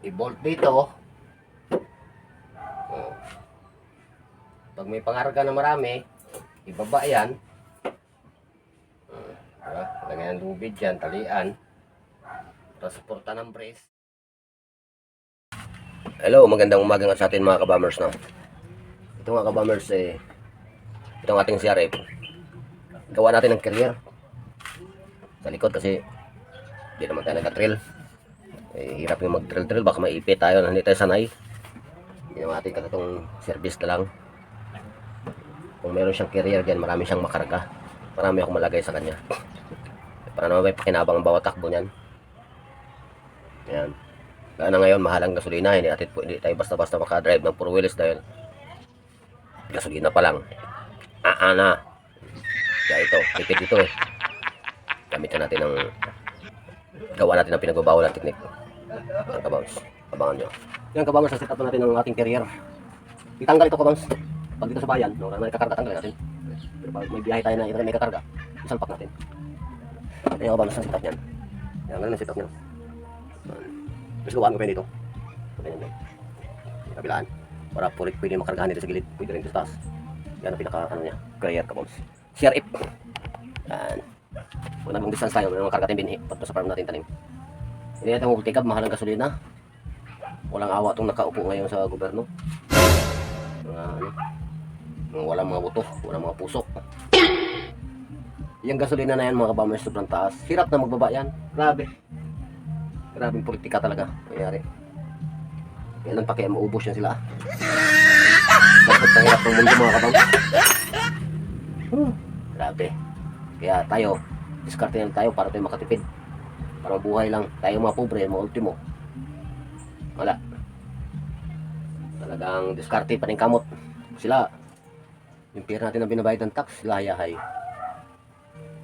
I-bolt dito. Oh. Pag may pangarga na marami, ibaba yan. Diba? Lagyan ng lubid dyan, talian. Tapos suporta ng brace. Hello, magandang umaga nga sa atin mga kabamers, no? Ito mga kabamers, ito ang ating CRF. Gawa natin ng carrier sa likod kasi hindi naman tayo nag-trail. Hirap yung mag-trail-trail, baka maipit tayo, hindi tayo sanay. Hindi naman natin katong service na lang. Kung meron siyang carrier dyan, marami siyang makarga. Marami akong malagay sa kanya para naman may pakinabang ang bawat takbo niyan. Ayan. Kaya na ngayon, mahalang gasolina, hindi tayo basta-basta makadrive ng 4 wheels dahil gasolina pa lang. Na. Kaya ito, tipid ito eh. Gamitan natin ng gawa natin ng pinagbabawal ng teknik. Yan kabams, abangan nyo. Yan kabams, sa setup natin ng ating carrier. Itanggal ito kabams. Pag dito sa bayan, no, may kakarga, tanggalin natin. Pero pag may biyahe tayo na may kakarga, isalpak natin. Yan kabams, ang setup nyan. Yan, ganun ang setup nyan. Tapos gawaan ko pa dito. Ganyan din. Kabilaan. Para pwede makargahan dito sa gilid. Pwede rin dito sa taas. Yan ang pinaka ano niya. Carrier kabams. CRF. Yan. Kung namang distance tayo, may makarga tayong binhi. Pato sa farm natin tanim. Hindi natin multicab, mahal ang gasolina. Walang awa itong nakaupo ngayon sa gobyerno. Walang mga buto, walang mga pusok. Yung gasolina na yan mga kabamers, sobrang taas. Hirap na magbaba yan. Grabe. Grabing politika talaga. Nangyari. Kailan pa kaya maubos yan sila? Bakit ang hirap ng mundo mga kabamers? Grabe. Kaya tayo, diskarte lang tayo para tayo makatipid. Para mabuhay lang. Tayo mga pobre, mga ultimo. Wala. Talagang diskarte pa rin kamot. Sila, yung pera natin na binabayad ng tax, sila hayahay.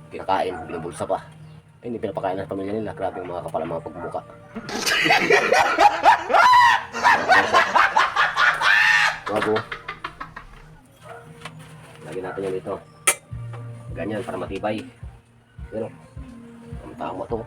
Kinakain, binubulsa pa. Eh, hindi pinapakain ng pamilya nila. Grabe yung mga kapala mga pagmuka. Bago. Lagyan natin yan dito. Ganyan para matibay. Pero, ang tama to.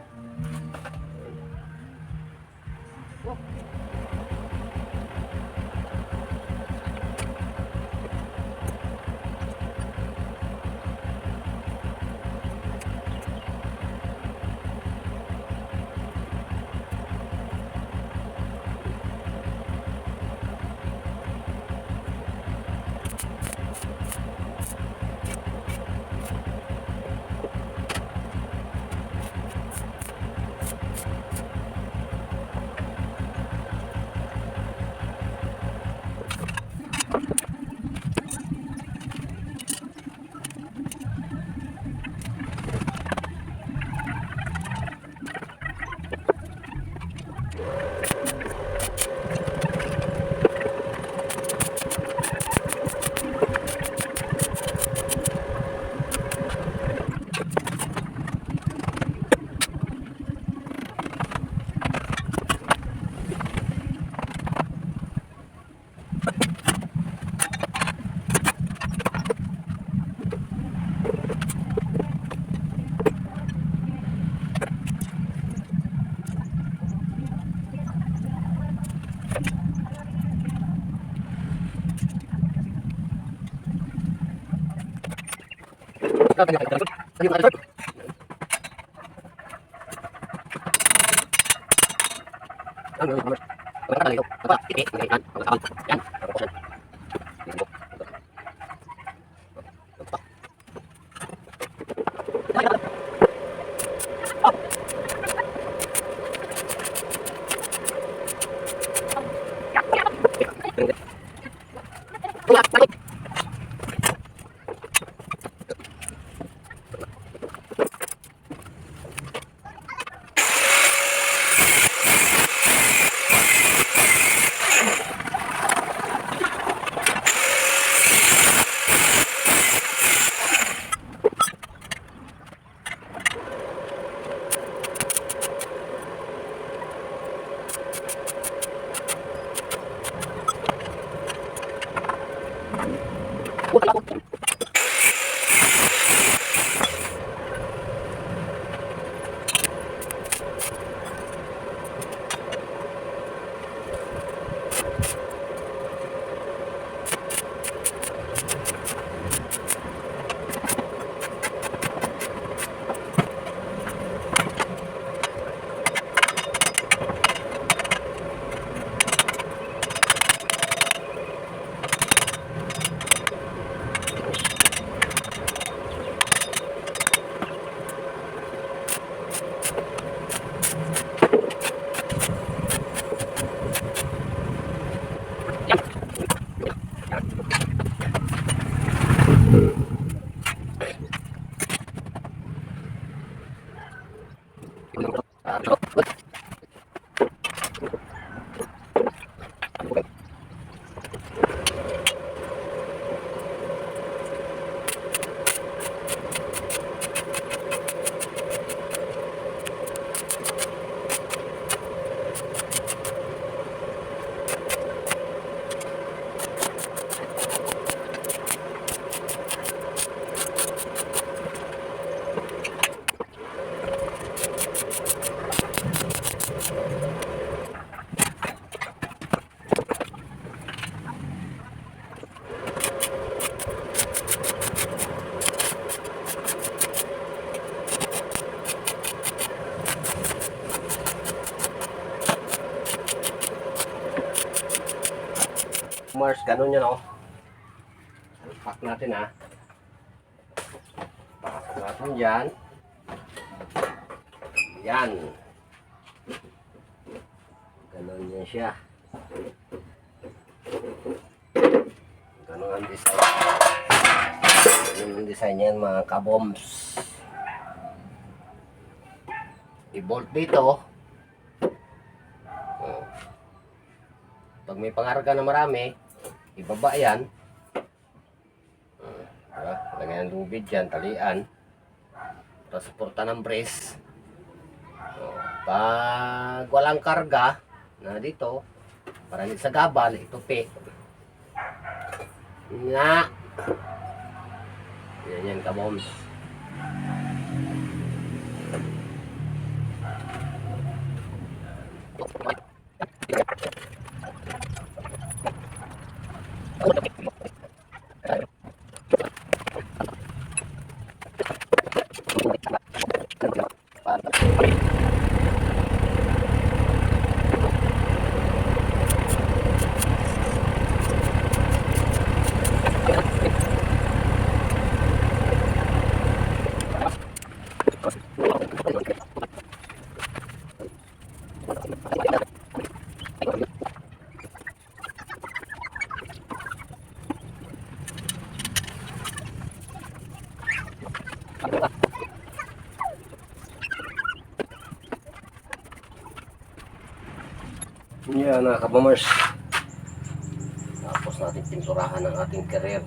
Mars, ganun yun oh. Pack natin ha. Pack natin dyan. Yan. Ganun yan siya. Ganun ang design. Ganun ang design yan mga kabombs. I-bolt dito. Pag may pangarga na marami, ibaba yan. Lagyan ng lubid dyan, talian. Para suporta ng brace. Pag walang karga na dito, para hindi sa gabal, itupi. Nga. Yan kabombs. Yan mga kabomers. Tapos natin pinturahan ng ating carrier.